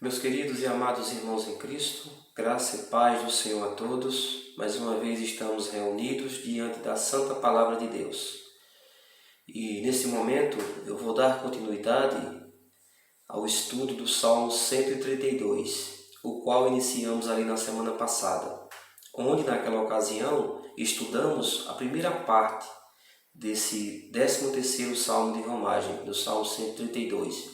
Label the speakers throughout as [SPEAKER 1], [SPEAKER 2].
[SPEAKER 1] Meus queridos e amados irmãos em Cristo, graça e paz do Senhor a todos. Mais uma vez estamos reunidos diante da Santa Palavra de Deus. E nesse momento eu vou dar continuidade ao estudo do Salmo 132, o qual iniciamos ali na semana passada, onde naquela ocasião estudamos a primeira parte desse 13º Salmo de romagem, do Salmo 132.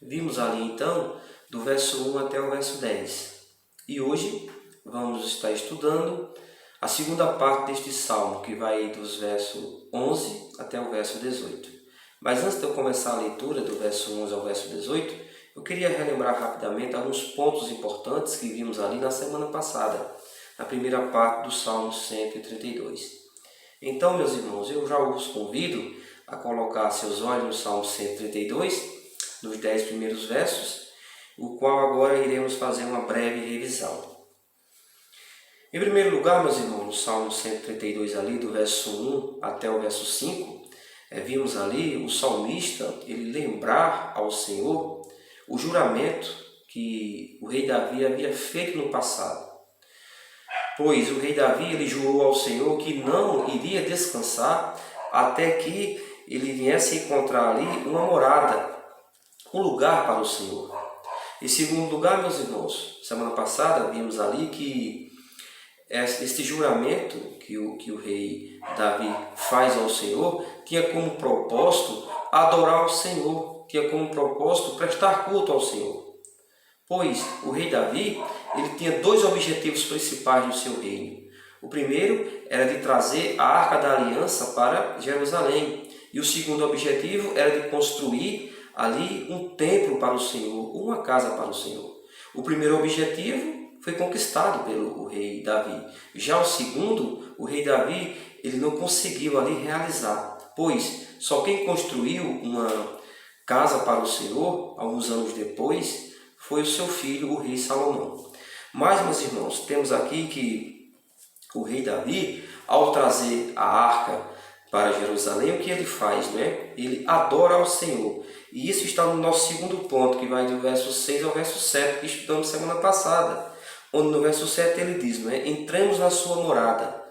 [SPEAKER 1] Vimos ali então do verso 1 até o verso 10. E hoje vamos estar estudando a segunda parte deste salmo, que vai dos versos 11 até o verso 18. Mas antes de eu começar a leitura do verso 11 ao verso 18, eu queria relembrar rapidamente alguns pontos importantes que vimos ali na semana passada, na primeira parte do Salmo 132. Então, meus irmãos, eu já os convido a colocar seus olhos no Salmo 132, nos 10 primeiros versos, o qual agora iremos fazer uma breve revisão. Em primeiro lugar, meus irmãos, no Salmo 132 ali, do verso 1 até o verso 5, vimos ali o salmista ele lembrar ao Senhor o juramento que o rei Davi havia feito no passado. Pois o rei Davi ele jurou ao Senhor que não iria descansar até que ele viesse encontrar ali uma morada, um lugar para o Senhor. Em segundo lugar, meus irmãos, semana passada vimos ali que este juramento que o rei Davi faz ao Senhor tinha como propósito adorar ao Senhor, tinha como propósito prestar culto ao Senhor. Pois o rei Davi ele tinha dois objetivos principais no seu reino. O primeiro era de trazer a Arca da Aliança para Jerusalém. E o segundo objetivo era de construir ali um templo para o Senhor, uma casa para o Senhor. O primeiro objetivo foi conquistado pelo rei Davi. Já o segundo, o rei Davi, ele não conseguiu ali realizar, pois só quem construiu uma casa para o Senhor, alguns anos depois, foi o seu filho, o rei Salomão. Mas, meus irmãos, temos aqui que o rei Davi, ao trazer a arca para Jerusalém, o que ele faz, né? Ele adora ao Senhor. E isso está no nosso segundo ponto, que vai do verso 6 ao verso 7, que estudamos semana passada. Onde no verso 7 ele diz, né? Entremos na sua morada.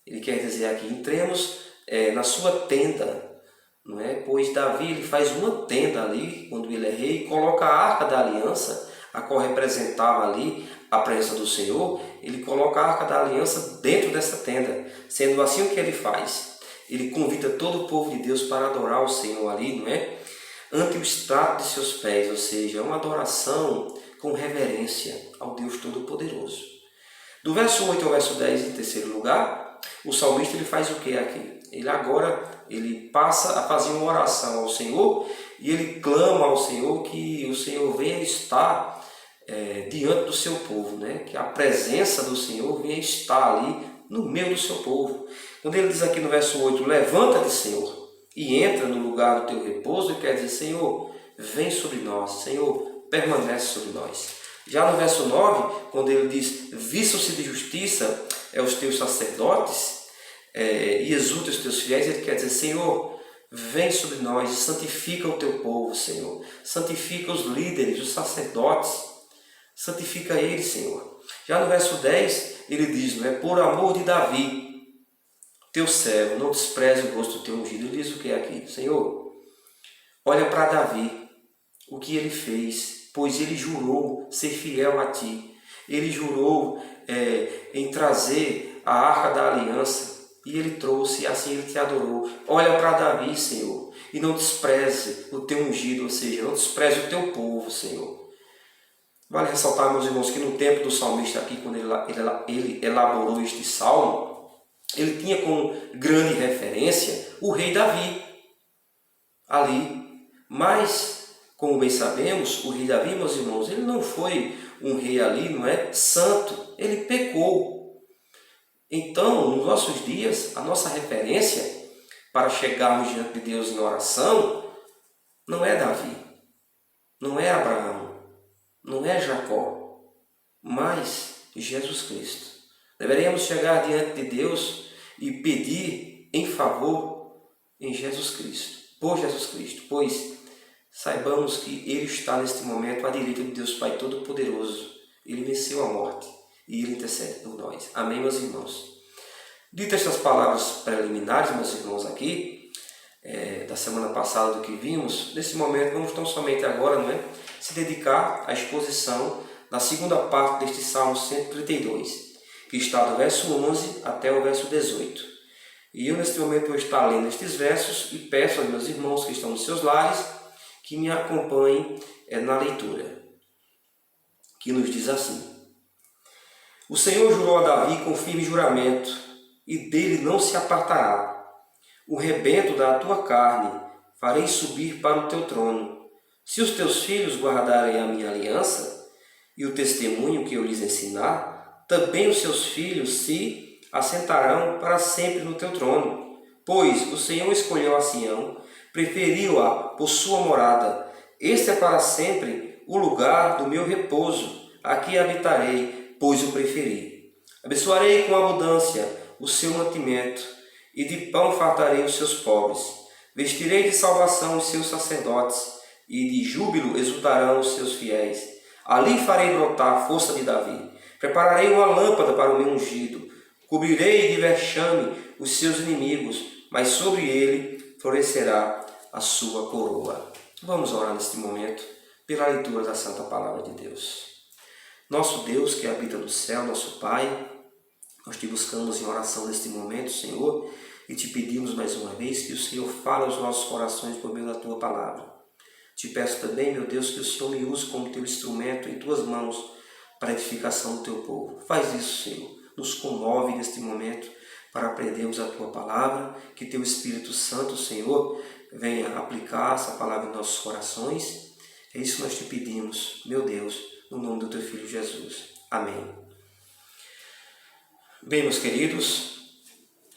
[SPEAKER 1] Ele quer dizer aqui, entremos na sua tenda. Não é? Pois Davi ele faz uma tenda ali, quando ele é rei, e coloca a Arca da Aliança, a qual representava ali a presença do Senhor. Ele coloca a Arca da Aliança dentro dessa tenda. Sendo assim, o que ele faz? Ele convida todo o povo de Deus para adorar o Senhor ali, não é? Ante o estrado de seus pés, ou seja, uma adoração com reverência ao Deus Todo-Poderoso. Do verso 8 ao verso 10, em terceiro lugar, o salmista ele faz o que aqui? Ele passa a fazer uma oração ao Senhor e ele clama ao Senhor que o Senhor venha estar diante do seu povo, né? Que a presença do Senhor venha estar ali no meio do seu povo. Quando ele diz aqui no verso 8, levanta-te, Senhor, e entra no lugar do teu repouso, ele quer dizer, Senhor, vem sobre nós, Senhor, permanece sobre nós. Já no verso 9, quando ele diz, vistam-se de justiça os teus sacerdotes, e exulta os teus fiéis, ele quer dizer, Senhor, vem sobre nós e santifica o teu povo, Senhor. Santifica os líderes, os sacerdotes, santifica eles, Senhor. Já no verso 10, ele diz, não é, por amor de Davi, teu servo, não despreze o rosto do teu ungido. Ele diz o que é aqui? Senhor, olha para Davi, o que ele fez, pois ele jurou ser fiel a ti. Ele jurou em trazer a Arca da Aliança, e ele trouxe, e assim ele te adorou. Olha para Davi, Senhor, e não despreze o teu ungido, ou seja, não despreze o teu povo, Senhor. Vale ressaltar, meus irmãos, que no tempo do salmista aqui, quando ele elaborou este salmo, ele tinha como grande referência o rei Davi ali. Mas, como bem sabemos, o rei Davi, meus irmãos, ele não foi um rei ali, não é? Santo. Ele pecou. Então, nos nossos dias, a nossa referência para chegarmos diante de Deus em oração não é Davi, não é Abraão, não é Jacó, mas Jesus Cristo. Deveríamos chegar diante de Deus e pedir em favor em Jesus Cristo, por Jesus Cristo, pois saibamos que Ele está neste momento à direita de Deus Pai Todo-Poderoso. Ele venceu a morte e Ele intercede por nós. Amém, meus irmãos? Dito estas palavras preliminares, meus irmãos, aqui, da semana passada do que vimos, nesse momento vamos tão somente agora, se dedicar à exposição da segunda parte deste Salmo 132, que está do verso 11 até o verso 18. E eu, neste momento, vou estar lendo estes versos e peço aos meus irmãos que estão nos seus lares que me acompanhem na leitura, que nos diz assim: O Senhor jurou a Davi com firme juramento, e dele não se apartará. O rebento da tua carne farei subir para o teu trono. Se os teus filhos guardarem a minha aliança e o testemunho que eu lhes ensinar, também os seus filhos se assentarão para sempre no teu trono. Pois o Senhor escolheu a Sião, preferiu-a por sua morada. Este é para sempre o lugar do meu repouso. Aqui habitarei, pois o preferi. Abençoarei com abundância o seu mantimento, e de pão fartarei os seus pobres. Vestirei de salvação os seus sacerdotes, e de júbilo exultarão os seus fiéis. Ali farei brotar a força de Davi. Prepararei uma lâmpada para o meu ungido. Cobrirei de vexame os seus inimigos, mas sobre ele florescerá a sua coroa. Vamos orar neste momento pela leitura da Santa Palavra de Deus. Nosso Deus que habita no céu, nosso Pai, nós te buscamos em oração neste momento, Senhor, e te pedimos mais uma vez que o Senhor fale aos nossos corações por meio da tua palavra. Te peço também, meu Deus, que o Senhor me use como teu instrumento em tuas mãos para a edificação do teu povo. Faz isso, Senhor. Nos comove neste momento para aprendermos a tua palavra, que teu Espírito Santo, Senhor, venha aplicar essa palavra em nossos corações. É isso que nós te pedimos, meu Deus, no nome do teu Filho Jesus. Amém. Bem, meus queridos,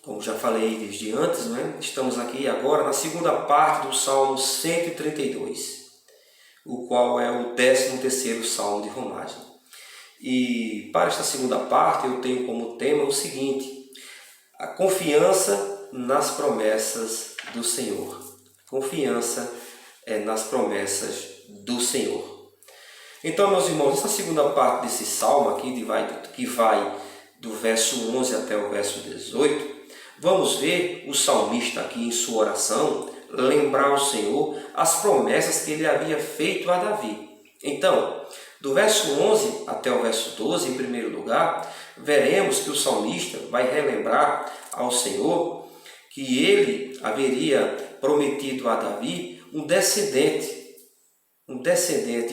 [SPEAKER 1] como já falei desde antes, estamos aqui agora na segunda parte do Salmo 132, o qual é o 13º Salmo de romagem. E para esta segunda parte eu tenho como tema o seguinte: a confiança nas promessas do Senhor. Confiança nas promessas do Senhor. Então, meus irmãos, essa segunda parte desse Salmo aqui, que vai do verso 11 até o verso 18, vamos ver o salmista aqui em sua oração lembrar ao Senhor as promessas que ele havia feito a Davi. Então, do verso 11 até o verso 12, em primeiro lugar, veremos que o salmista vai relembrar ao Senhor que ele haveria prometido a Davi um descendente,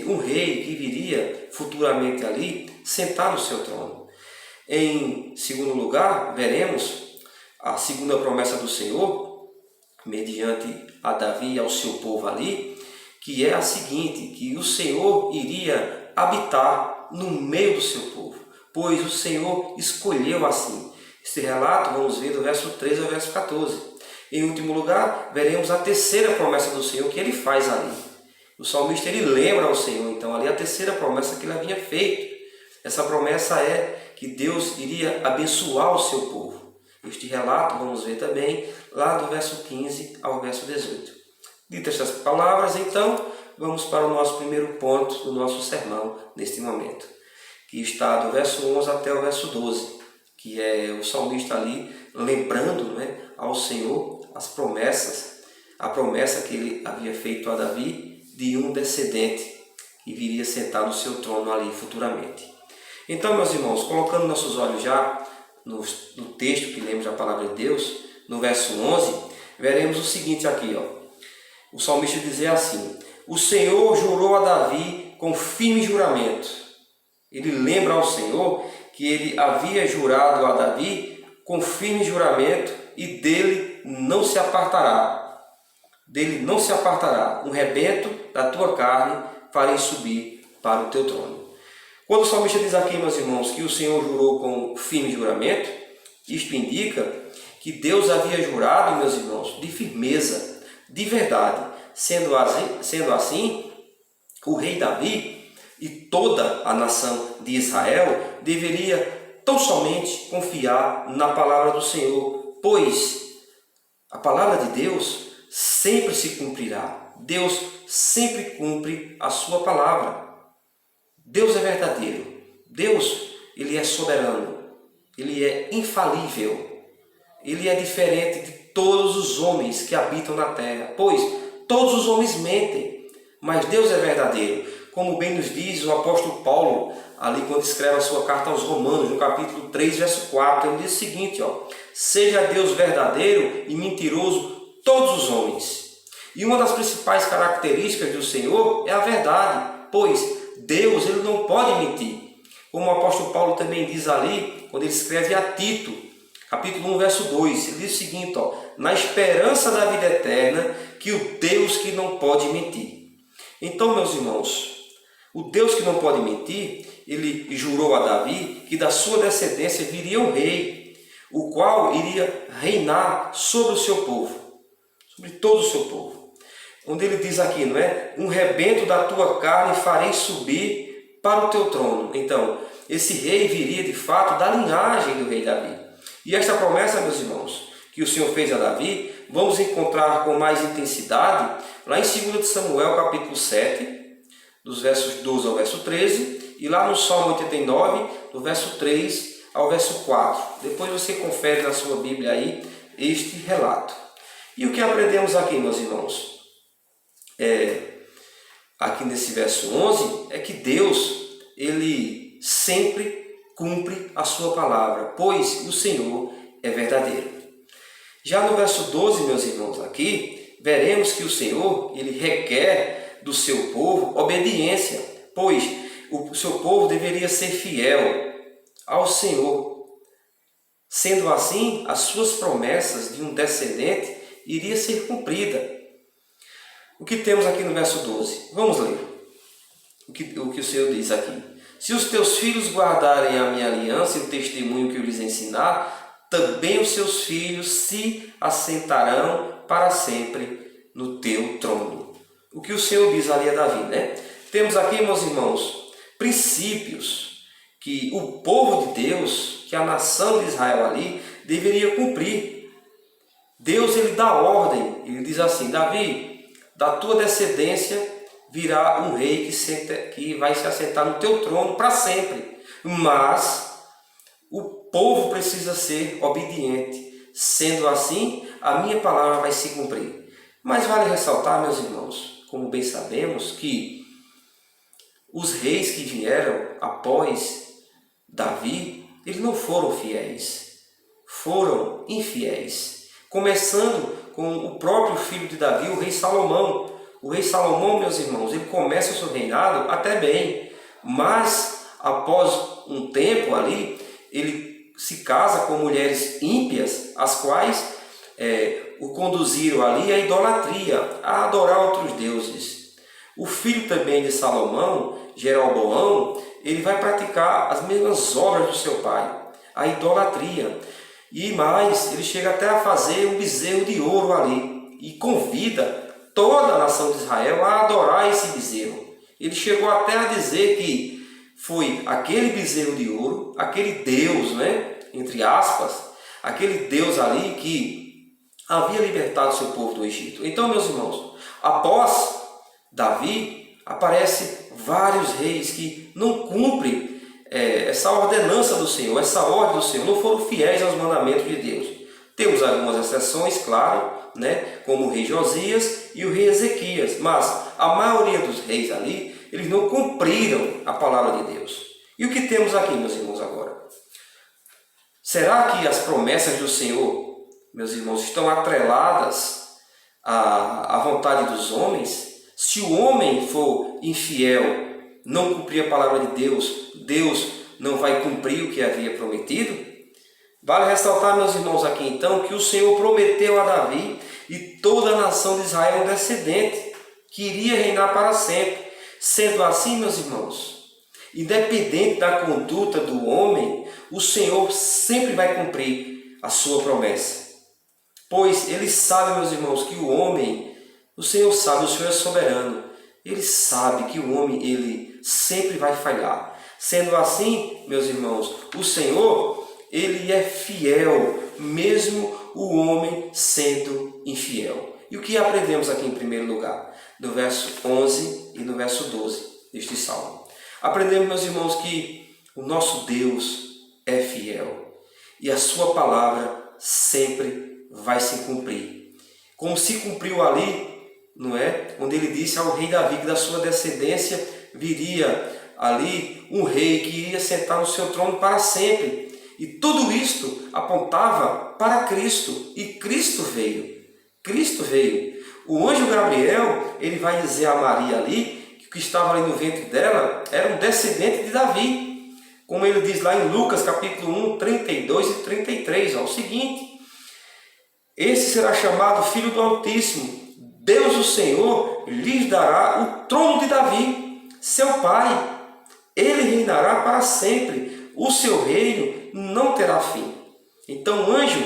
[SPEAKER 1] um rei que viria futuramente ali sentar no seu trono. Em segundo lugar, veremos a segunda promessa do Senhor, mediante a Davi e ao seu povo ali, que é a seguinte: que o Senhor iria habitar no meio do seu povo, pois o Senhor escolheu assim. Este relato vamos ver do verso 13 ao verso 14. Em último lugar, veremos a terceira promessa do Senhor que ele faz ali. O salmista ele lembra ao Senhor, então, ali a terceira promessa que ele havia feito. Essa promessa é que Deus iria abençoar o seu povo. Este relato vamos ver também lá do verso 15 ao verso 18. Ditas estas palavras, então, vamos para o nosso primeiro ponto do nosso sermão neste momento, que está do verso 11 até o verso 12, que é o salmista ali lembrando ao Senhor as promessas, a promessa que ele havia feito a Davi de um descendente que viria sentar no seu trono ali futuramente. Então, meus irmãos, colocando nossos olhos já no texto que lemos da palavra de Deus, no verso 11, veremos o seguinte aqui, o salmista dizer assim: o Senhor jurou a Davi com firme juramento. Ele lembra ao Senhor que ele havia jurado a Davi com firme juramento e dele não se apartará. Dele não se apartará. Um rebento da tua carne farei subir para o teu trono. Quando o salmista diz aqui, meus irmãos, que o Senhor jurou com firme juramento, isto indica que Deus havia jurado, meus irmãos, de firmeza, de verdade. Sendo assim, o rei Davi e toda a nação de Israel deveria tão somente confiar na palavra do Senhor, pois a palavra de Deus sempre se cumprirá. Deus sempre cumpre a sua palavra. Deus é verdadeiro. Deus, Ele é soberano. Ele é infalível. Ele é diferente de todos os homens que habitam na terra, pois todos os homens mentem, mas Deus é verdadeiro. Como bem nos diz o apóstolo Paulo, ali quando escreve a sua carta aos Romanos, no capítulo 3, verso 4, ele diz o seguinte, seja Deus verdadeiro e mentiroso todos os homens. E uma das principais características do Senhor é a verdade, pois Deus, Ele não pode mentir. Como o apóstolo Paulo também diz ali, quando ele escreve a Tito, capítulo 1, verso 2, ele diz o seguinte, na esperança da vida eterna, que o Deus que não pode mentir. Então, meus irmãos, o Deus que não pode mentir, Ele jurou a Davi que da sua descendência viria um rei, o qual iria reinar sobre o seu povo, sobre todo o seu povo. Onde ele diz aqui, não é? Um rebento da tua carne farei subir para o teu trono. Então, esse rei viria de fato da linhagem do rei Davi. E esta promessa, meus irmãos, que o Senhor fez a Davi, vamos encontrar com mais intensidade lá em 2 de Samuel, capítulo 7, dos versos 12 ao verso 13, e lá no Salmo 89, do verso 3 ao verso 4. Depois você confere na sua Bíblia aí este relato. E o que aprendemos aqui, meus irmãos? Aqui nesse verso 11, é que Deus, Ele sempre cumpre a sua palavra, pois o Senhor é verdadeiro. Já no verso 12, meus irmãos, aqui, veremos que o Senhor, Ele requer do seu povo obediência, pois o seu povo deveria ser fiel ao Senhor. Sendo assim, as suas promessas de um descendente iriam ser cumpridas. O que temos aqui no verso 12? Vamos ler o que o Senhor diz aqui. Se os teus filhos guardarem a minha aliança e o testemunho que eu lhes ensinar, também os seus filhos se assentarão para sempre no teu trono. O que o Senhor diz ali a Davi, né? Temos aqui, meus irmãos, princípios que o povo de Deus, que a nação de Israel ali, deveria cumprir. Deus, Ele dá ordem, Ele diz assim, Davi, da tua descendência virá um rei que vai se assentar no teu trono para sempre. Mas o povo precisa ser obediente. Sendo assim, a minha palavra vai se cumprir. Mas vale ressaltar, meus irmãos, como bem sabemos, que os reis que vieram após Davi, eles não foram fiéis, foram infiéis. Começando com o próprio filho de Davi, o rei Salomão. O rei Salomão, meus irmãos, ele começa o seu reinado até bem, mas após um tempo ali, ele se casa com mulheres ímpias, as quais o conduziram ali à idolatria, a adorar outros deuses. O filho também de Salomão, Jeroboão, ele vai praticar as mesmas obras do seu pai, a idolatria. E mais, ele chega até a fazer um bezerro de ouro ali e convida toda a nação de Israel a adorar esse bezerro. Ele chegou até a dizer que foi aquele bezerro de ouro, aquele Deus, né, entre aspas, aquele Deus ali que havia libertado seu povo do Egito. Então, meus irmãos, após Davi, aparecem vários reis que não cumprem essa ordenança do Senhor, essa ordem do Senhor, não foram fiéis aos mandamentos de Deus. Temos algumas exceções, claro, né, como o rei Josias e o rei Ezequias, mas a maioria dos reis ali, eles não cumpriram a palavra de Deus. E o que temos aqui, meus irmãos, agora? Será que as promessas do Senhor, meus irmãos, estão atreladas à vontade dos homens? Se o homem for infiel, não cumprir a palavra de Deus, Deus não vai cumprir o que havia prometido? Vale ressaltar, meus irmãos, aqui então, que o Senhor prometeu a Davi e toda a nação de Israel um descendente que iria reinar para sempre. Sendo assim, meus irmãos, independente da conduta do homem, o Senhor sempre vai cumprir a sua promessa. Pois Ele sabe, meus irmãos, que o homem, o Senhor sabe, o Senhor é soberano. Ele sabe que o homem, ele sempre vai falhar. Sendo assim, meus irmãos, o Senhor, Ele é fiel, mesmo o homem sendo infiel. E o que aprendemos aqui em primeiro lugar? No verso 11 e no verso 12 deste salmo. Aprendemos, meus irmãos, que o nosso Deus é fiel e a sua palavra sempre vai se cumprir. Como se cumpriu ali, não é? Onde ele disse ao rei Davi que da sua descendência viria ali um rei que iria sentar no seu trono para sempre. E tudo isto apontava para Cristo. E Cristo veio. Cristo veio. O anjo Gabriel, ele vai dizer a Maria ali, que o que estava ali no ventre dela era um descendente de Davi. Como ele diz lá em Lucas capítulo 1, 32 e 33, ó, o seguinte: esse será chamado Filho do Altíssimo. Deus, o Senhor, lhes dará o trono de Davi, seu pai. Ele reinará para sempre. O seu reino não terá fim. Então o anjo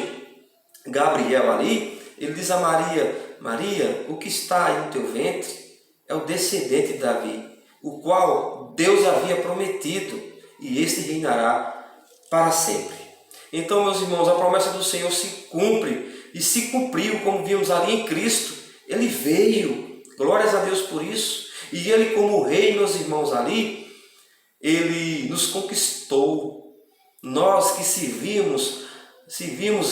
[SPEAKER 1] Gabriel ali, ele diz a Maria: Maria, o que está aí no teu ventre é o descendente de Davi, o qual Deus havia prometido, e este reinará para sempre. Então, meus irmãos, a promessa do Senhor se cumpre, e se cumpriu, como vimos ali em Cristo. Ele veio, glórias a Deus por isso, e ele, como rei, meus irmãos, ali, ele nos conquistou. Nós que servimos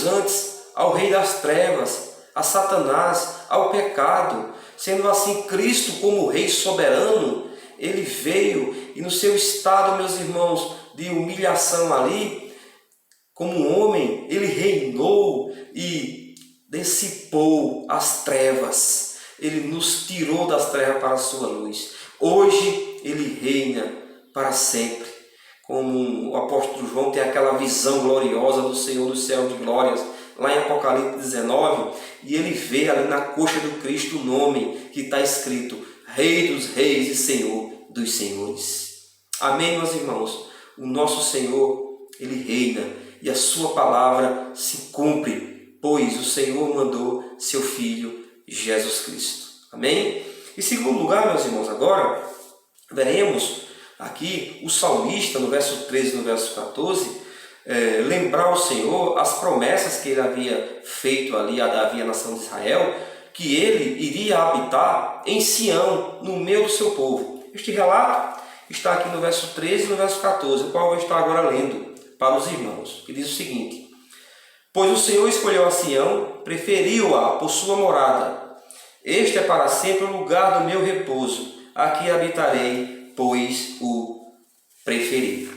[SPEAKER 1] antes ao rei das trevas, a Satanás, ao pecado. Sendo assim, Cristo, como rei soberano, ele veio e no seu estado, meus irmãos, de humilhação ali, como homem, ele reinou e dissipou as trevas. Ele nos tirou das trevas para a sua luz. Hoje ele reina para sempre. Como o apóstolo João tem aquela visão gloriosa do Senhor do céu de glórias, lá em Apocalipse 19, e ele vê ali na coxa do Cristo o nome que está escrito: Rei dos Reis e Senhor dos Senhores. Amém, meus irmãos? O nosso Senhor, ele reina e a sua palavra se cumpre, pois o Senhor mandou seu Filho Jesus Cristo. Amém? Em segundo lugar, meus irmãos, agora veremos aqui o salmista, no verso 13 e no verso 14, lembrar ao Senhor as promessas que ele havia feito ali a Davi, a nação de Israel, que ele iria habitar em Sião, no meio do seu povo. Este relato está aqui no verso 13 e no verso 14, o qual eu vou estar agora lendo para os irmãos, que diz o seguinte: pois o Senhor escolheu a Sião, preferiu-a por sua morada. Este é para sempre o lugar do meu repouso, aqui habitarei, pois o preferi.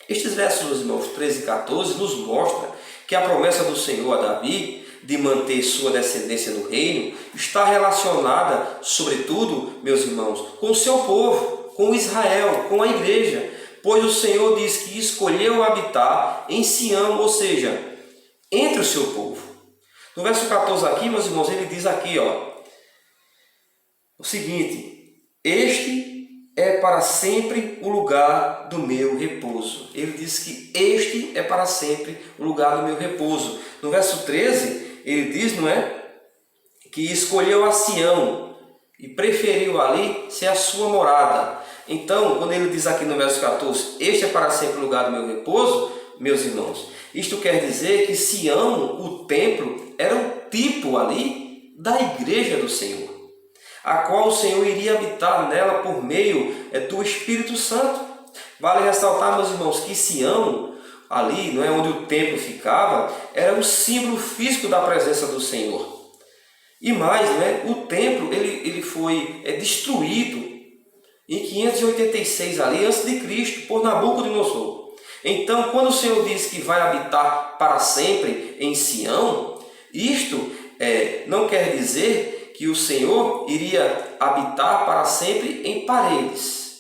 [SPEAKER 1] Estes versos, meus irmãos, 13 e 14, nos mostram que a promessa do Senhor a Davi de manter sua descendência no reino está relacionada, sobretudo, meus irmãos, com o seu povo, com Israel, com a igreja, pois o Senhor diz que escolheu habitar em Sião, ou seja, entre o seu povo. No verso 14 aqui, meus irmãos, ele diz aqui, ó, o seguinte: este é para sempre o lugar do meu repouso. Ele diz que este é para sempre o lugar do meu repouso. No verso 13, ele diz, não é? Que escolheu a Sião e preferiu ali ser a sua morada. Então, quando ele diz aqui no verso 14, este é para sempre o lugar do meu repouso, meus irmãos, isto quer dizer que Sião, o templo, era um tipo ali da igreja do Senhor, a qual o Senhor iria habitar nela por meio do Espírito Santo. Vale ressaltar, meus irmãos, que Sião, ali, não é, onde o templo ficava, era um símbolo físico da presença do Senhor. E mais, né, o templo ele foi destruído em 586 ali, antes de Cristo, por Nabucodonosor. Então, quando o Senhor diz que vai habitar para sempre em Sião, isto não quer dizer que o Senhor iria habitar para sempre em paredes,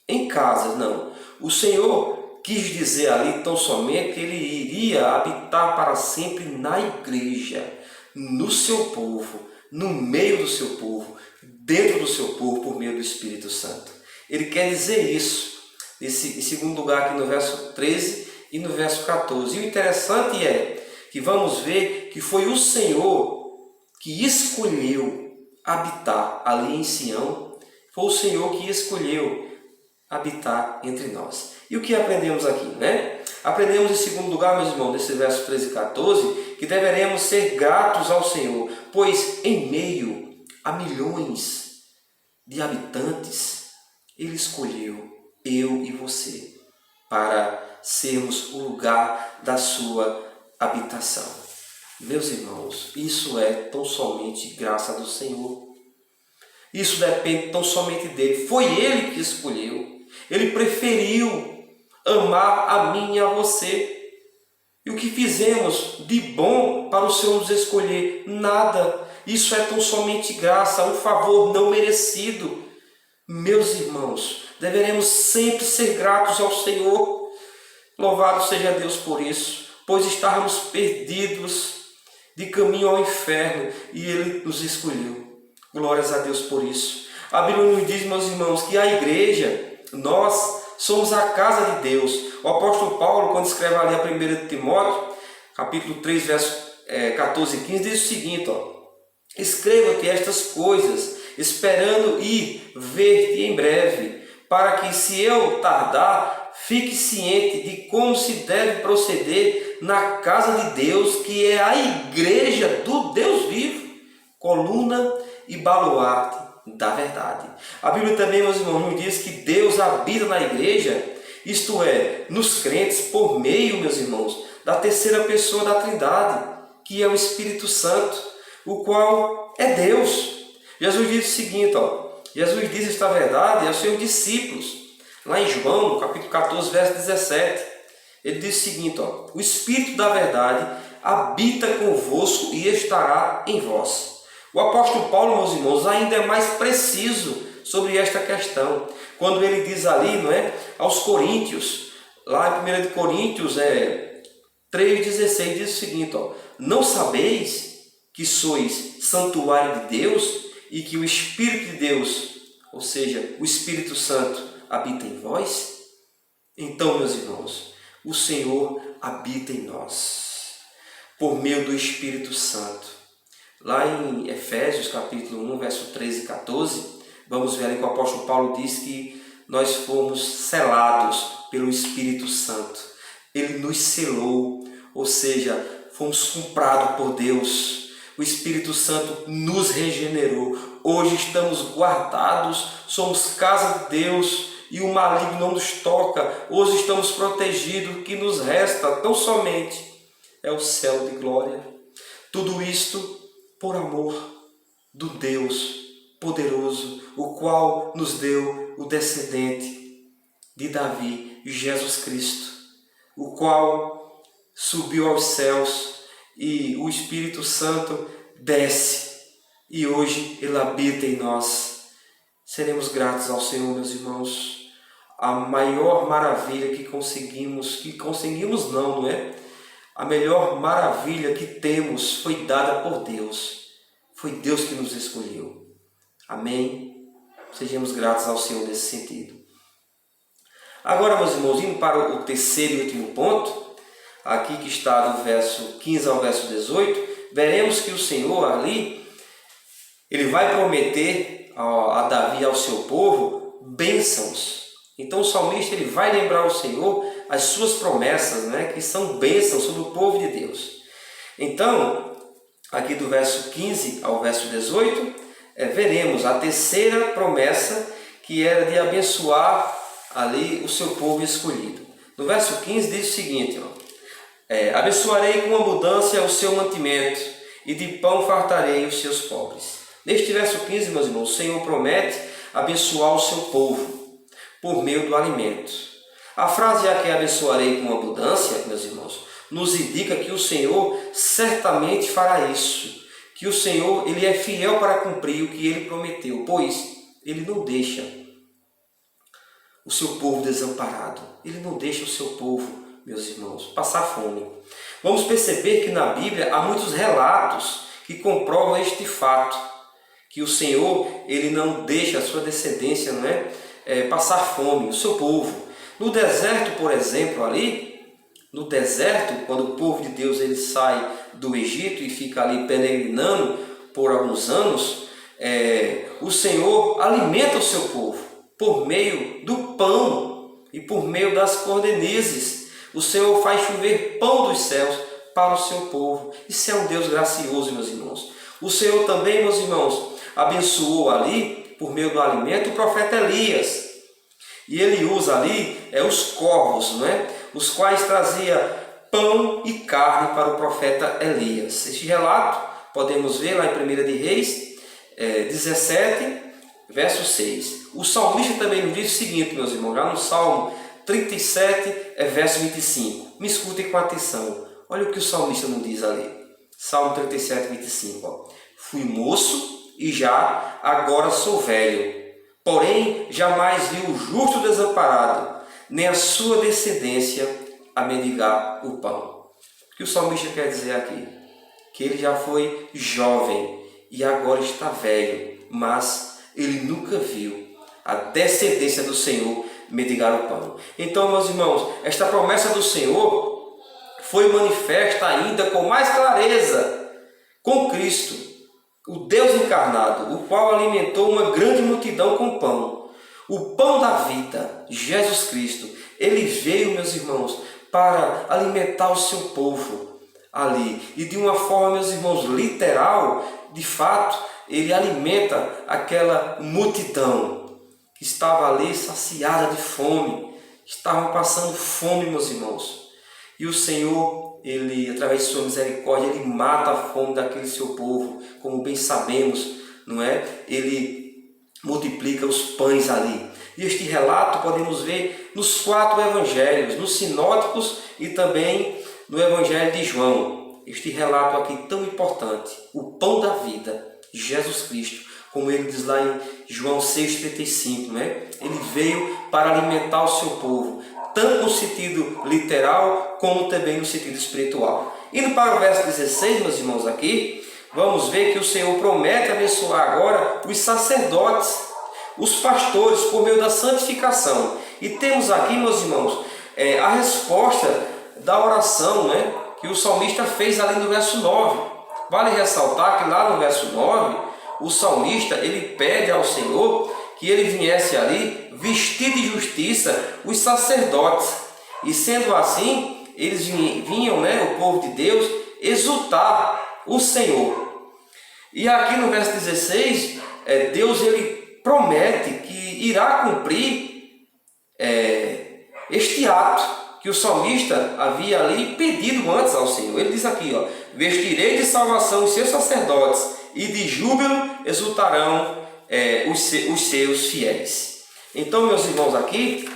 [SPEAKER 1] em casas, não. O Senhor quis dizer ali tão somente que ele iria habitar para sempre na igreja, no seu povo, no meio do seu povo, dentro do seu povo, por meio do Espírito Santo. Ele quer dizer isso, em segundo lugar, aqui no verso 13 e no verso 14. E o interessante é que vamos ver que foi o Senhor que escolheu habitar ali em Sião, foi o Senhor que escolheu habitar entre nós. E o que aprendemos aqui, né? Aprendemos em segundo lugar, meus irmãos, nesse verso 13 e 14, que deveremos ser gratos ao Senhor, pois em meio a milhões de habitantes, Ele escolheu eu e você para sermos o lugar da sua habitação. Meus irmãos, isso é tão somente graça do Senhor. Isso depende tão somente dele. Foi Ele que escolheu. Ele preferiu amar a mim e a você. E o que fizemos de bom para o Senhor nos escolher? Nada. Isso é tão somente graça, um favor não merecido. Meus irmãos, deveremos sempre ser gratos ao Senhor. Louvado seja Deus por isso, pois estávamos perdidos de caminho ao inferno e Ele nos escolheu. Glórias a Deus por isso. A Bíblia nos diz, meus irmãos, que a igreja, nós somos a casa de Deus. O apóstolo Paulo, quando escreve ali a 1 Timóteo, capítulo 3, verso 14 e 15, diz o seguinte, escreva-te estas coisas, esperando ir ver-te em breve, para que, se eu tardar, fique ciente de como se deve proceder na casa de Deus, que é a igreja do Deus vivo, coluna e baluarte da verdade. A Bíblia também, meus irmãos, nos diz que Deus habita na igreja, isto é, nos crentes, por meio, meus irmãos, da terceira pessoa da Trindade, que é o Espírito Santo, o qual é Deus. Jesus diz o seguinte, Jesus diz esta verdade aos seus discípulos, lá em João, no capítulo 14, verso 17. Ele diz o seguinte, o Espírito da verdade habita convosco e estará em vós. O apóstolo Paulo, meus irmãos, ainda é mais preciso sobre esta questão, quando ele diz ali, aos Coríntios, lá em 1 Coríntios 3,16, diz o seguinte, não sabeis que sois santuário de Deus e que o Espírito de Deus, ou seja, o Espírito Santo, habita em vós? Então, meus irmãos, o Senhor habita em nós, por meio do Espírito Santo. Lá em Efésios, capítulo 1, verso 13 e 14, vamos ver ali que o apóstolo Paulo diz que nós fomos selados pelo Espírito Santo. Ele nos selou, ou seja, fomos comprados por Deus. O Espírito Santo nos regenerou. Hoje estamos guardados, somos casa de Deus e o maligno não nos toca. Hoje estamos protegidos. O que nos resta tão somente é o céu de glória. Tudo isto por amor do Deus poderoso, o qual nos deu o descendente de Davi, Jesus Cristo, o qual subiu aos céus e o Espírito Santo desce e hoje Ele habita em nós. Seremos gratos ao Senhor, meus irmãos. A maior maravilha que conseguimos não é? A melhor maravilha que temos foi dada por Deus. Foi Deus que nos escolheu. Amém? Sejamos gratos ao Senhor nesse sentido. Agora, meus irmãos, indo para o terceiro e último ponto, aqui que está do verso 15 ao verso 18, veremos que o Senhor ali, Ele vai prometer a Davi e ao seu povo bênçãos. Então o salmista ele vai lembrar ao Senhor as suas promessas, que são bênçãos sobre o povo de Deus. Então, aqui do verso 15 ao verso 18, veremos a terceira promessa, que era de abençoar ali o seu povo escolhido. No verso 15 diz o seguinte, abençoarei com abundância o seu mantimento, e de pão fartarei os seus pobres. Neste verso 15, meus irmãos, o Senhor promete abençoar o seu povo por meio do alimento. A frase aqui, abençoarei com abundância, meus irmãos, nos indica que o Senhor certamente fará isso, que o Senhor ele é fiel para cumprir o que Ele prometeu, pois Ele não deixa o seu povo desamparado, Ele não deixa o seu povo, meus irmãos, passar fome. Vamos perceber que na Bíblia há muitos relatos que comprovam este fato, que o Senhor ele não deixa a sua descendência passar fome, o seu povo. No deserto, por exemplo, no deserto, quando o povo de Deus ele sai do Egito e fica ali peregrinando por alguns anos, o Senhor alimenta o seu povo por meio do pão e por meio das cordonizes. O Senhor faz chover pão dos céus para o seu povo. Isso é um Deus gracioso, meus irmãos. O Senhor também, meus irmãos, abençoou ali, por meio do alimento, o profeta Elias. E ele usa ali os corvos, não é? Os quais trazia pão e carne para o profeta Elias. Este relato podemos ver lá em 1 de Reis 17, verso 6. O salmista também nos diz o seguinte, meus irmãos, lá no Salmo 37, verso 25. Me escutem com atenção. Olha o que o salmista nos diz ali. Salmo 37, 25. Ó. Fui moço e já agora sou velho. Porém, jamais vi o justo desamparado, nem a sua descendência a mendigar o pão. O que o salmista quer dizer aqui? Que ele já foi jovem e agora está velho, mas ele nunca viu a descendência do Senhor mendigar o pão. Então, meus irmãos, esta promessa do Senhor foi manifesta ainda com mais clareza com Cristo, o Deus encarnado, o qual alimentou uma grande multidão com pão. O pão da vida, Jesus Cristo, ele veio, meus irmãos, para alimentar o seu povo ali. E de uma forma, meus irmãos, literal, de fato, ele alimenta aquela multidão que estava ali saciada de fome, estavam passando fome, meus irmãos. E o Senhor, ele, através de sua misericórdia, ele mata a fome daquele seu povo, como bem sabemos, não é? Ele multiplica os pães ali. E este relato podemos ver nos 4 evangelhos, nos sinóticos e também no evangelho de João. Este relato aqui tão importante, o pão da vida, Jesus Cristo, como ele diz lá em João 6,35, né? Ele veio para alimentar o seu povo, tanto no sentido literal, como também no sentido espiritual. Indo para o verso 16, meus irmãos, aqui, vamos ver que o Senhor promete abençoar agora os sacerdotes, os pastores, por meio da santificação. E temos aqui, meus irmãos, a resposta da oração, né, que o salmista fez ali no verso 9. Vale ressaltar que lá no verso 9, o salmista ele pede ao Senhor que ele viesse ali vestir de justiça os sacerdotes. E sendo assim, eles vinham, né, o povo de Deus, exultar o Senhor. E aqui no verso 16, Deus ele promete que irá cumprir este ato que o salmista havia ali pedido antes ao Senhor. Ele diz aqui, ó, vestirei de salvação os seus sacerdotes e de júbilo exultarão os seus fiéis. Então, meus irmãos, aqui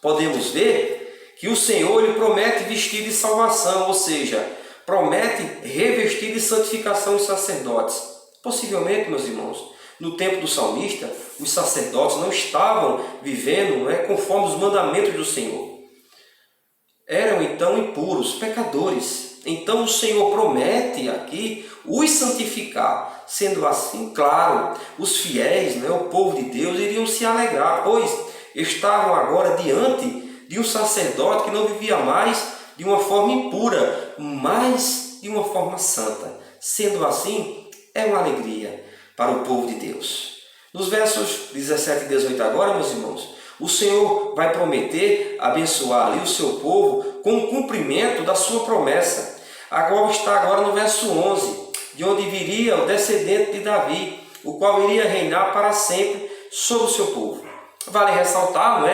[SPEAKER 1] podemos ver que o Senhor ele promete vestir de salvação, ou seja, promete revestir de santificação os sacerdotes. Possivelmente, meus irmãos, no tempo do salmista, os sacerdotes não estavam vivendo conforme os mandamentos do Senhor. Eram então impuros, pecadores. Então o Senhor promete aqui os santificar. Sendo assim, claro, os fiéis, o povo de Deus, iriam se alegrar, pois estavam agora diante de um sacerdote que não vivia mais de uma forma impura, mas de uma forma santa. Sendo assim, é uma alegria para o povo de Deus. Nos versos 17 e 18 agora, meus irmãos, o Senhor vai prometer abençoar ali o seu povo com o cumprimento da sua promessa. Agora está no verso 11, de onde viria o descendente de Davi, o qual iria reinar para sempre sobre o seu povo. Vale ressaltar,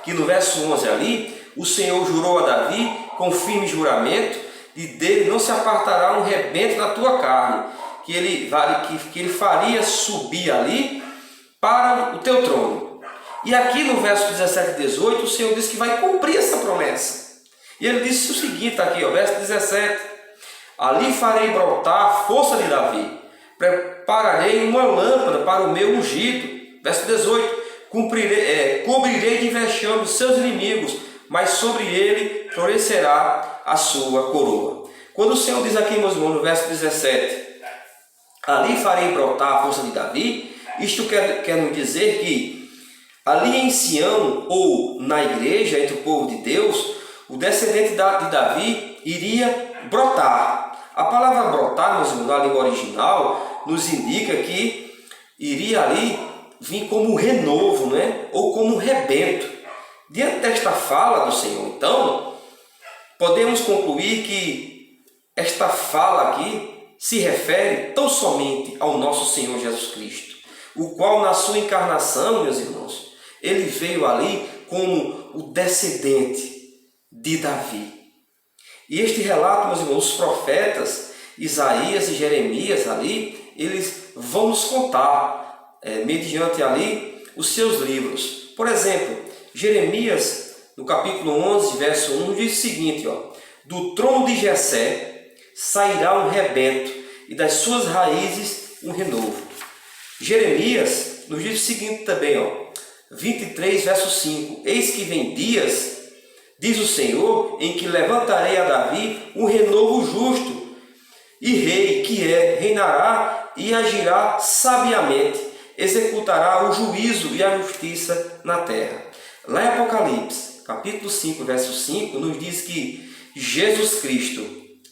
[SPEAKER 1] que no verso 11 ali, o Senhor jurou a Davi com firme juramento, de dele não se apartará um rebento da tua carne, que ele faria subir ali para o teu trono. E aqui no verso 17 e 18, o Senhor diz que vai cumprir essa promessa. E ele disse o seguinte aqui, verso 17: ali farei brotar a força de Davi, prepararei uma lâmpada para o meu ungido. Verso 18: cobrirei de vexame os seus inimigos, mas sobre ele florescerá a sua coroa. Quando o Senhor diz aqui, meus irmãos, no verso 17, ali farei brotar a força de Davi, isto quer nos dizer que ali em Sião, ou na igreja, entre o povo de Deus, o descendente de Davi iria brotar. A palavra brotar, meus irmãos, na língua original, nos indica que iria ali vir como renovo, ou como rebento. Diante desta fala do Senhor, então, podemos concluir que esta fala aqui se refere tão somente ao nosso Senhor Jesus Cristo, o qual na sua encarnação, meus irmãos, ele veio ali como o descendente de Davi. E este relato, meus irmãos, os profetas Isaías e Jeremias ali, eles vão nos contar, mediante ali, os seus livros. Por exemplo, Jeremias, no capítulo 11, verso 1, diz o seguinte, do trono de Jessé sairá um rebento, e das suas raízes um renovo. Jeremias nos diz o seguinte também, 23, verso 5, eis que vem dias, diz o Senhor, em que levantarei a Davi um renovo justo, e rei que reinará e agirá sabiamente, executará o juízo e a justiça na terra. Lá em Apocalipse, capítulo 5, verso 5, nos diz que Jesus Cristo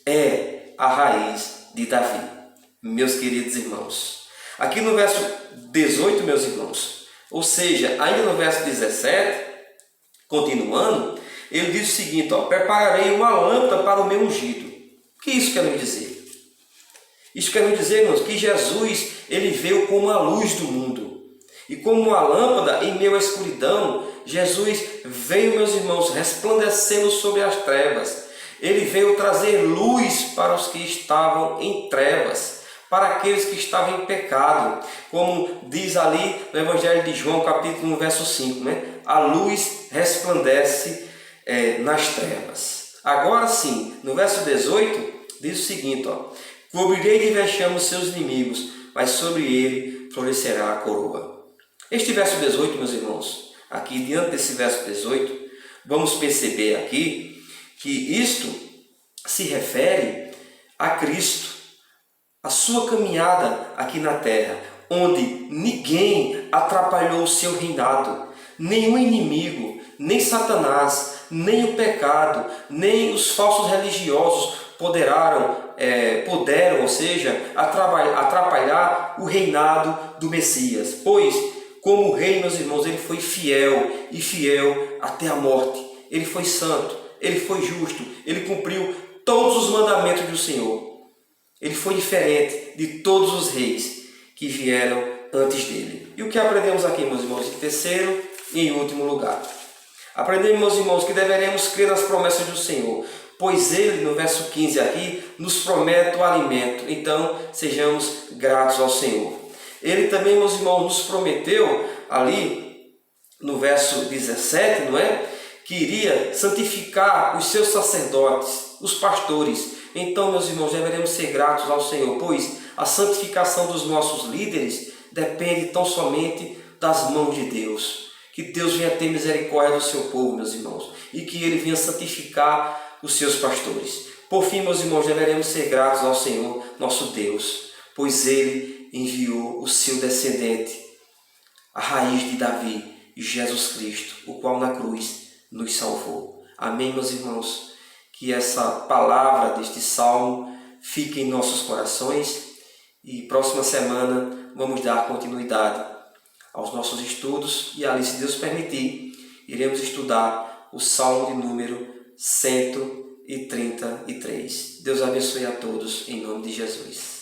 [SPEAKER 1] é a raiz de Davi. Meus queridos irmãos, aqui no verso 18, meus irmãos, ou seja, ainda no verso 17, continuando, ele diz o seguinte, prepararei uma lâmpada para o meu ungido. O que isso quer nos dizer? Isso quer nos dizer, irmãos, que Jesus, ele veio como a luz do mundo. E como uma lâmpada em meio à escuridão, Jesus veio, meus irmãos, resplandecendo sobre as trevas. Ele veio trazer luz para os que estavam em trevas, para aqueles que estavam em pecado. Como diz ali no Evangelho de João, capítulo 1, verso 5, a luz resplandece nas trevas. Agora sim, no verso 18, diz o seguinte, cobrirei de vexame os seus inimigos, mas sobre ele florescerá a coroa. Este verso 18, meus irmãos, aqui diante desse verso 18, vamos perceber aqui que isto se refere a Cristo, a sua caminhada aqui na terra, onde ninguém atrapalhou o seu reinado, nenhum inimigo, nem Satanás, nem o pecado, nem os falsos religiosos puderam, ou seja, atrapalhar o reinado do Messias. Pois, como rei, meus irmãos, ele foi fiel e fiel até a morte. Ele foi santo, ele foi justo, ele cumpriu todos os mandamentos do Senhor. Ele foi diferente de todos os reis que vieram antes dele. E o que aprendemos aqui, meus irmãos? Em terceiro e em último lugar, aprendemos, meus irmãos, que deveremos crer nas promessas do Senhor, pois ele, no verso 15 aqui, nos promete o alimento. Então, sejamos gratos ao Senhor. Ele também, meus irmãos, nos prometeu ali, no verso 17, que iria santificar os seus sacerdotes, os pastores. Então, meus irmãos, deveremos ser gratos ao Senhor, pois a santificação dos nossos líderes depende tão somente das mãos de Deus. Que Deus venha ter misericórdia do seu povo, meus irmãos, e que Ele venha santificar os seus pastores. Por fim, meus irmãos, deveremos ser gratos ao Senhor, nosso Deus, pois Ele enviou o seu descendente, a raiz de Davi, Jesus Cristo, o qual na cruz nos salvou. Amém, meus irmãos? Que essa palavra deste salmo fique em nossos corações e próxima semana vamos dar continuidade aos nossos estudos e ali, se Deus permitir, iremos estudar o salmo de número 133. Deus abençoe a todos em nome de Jesus.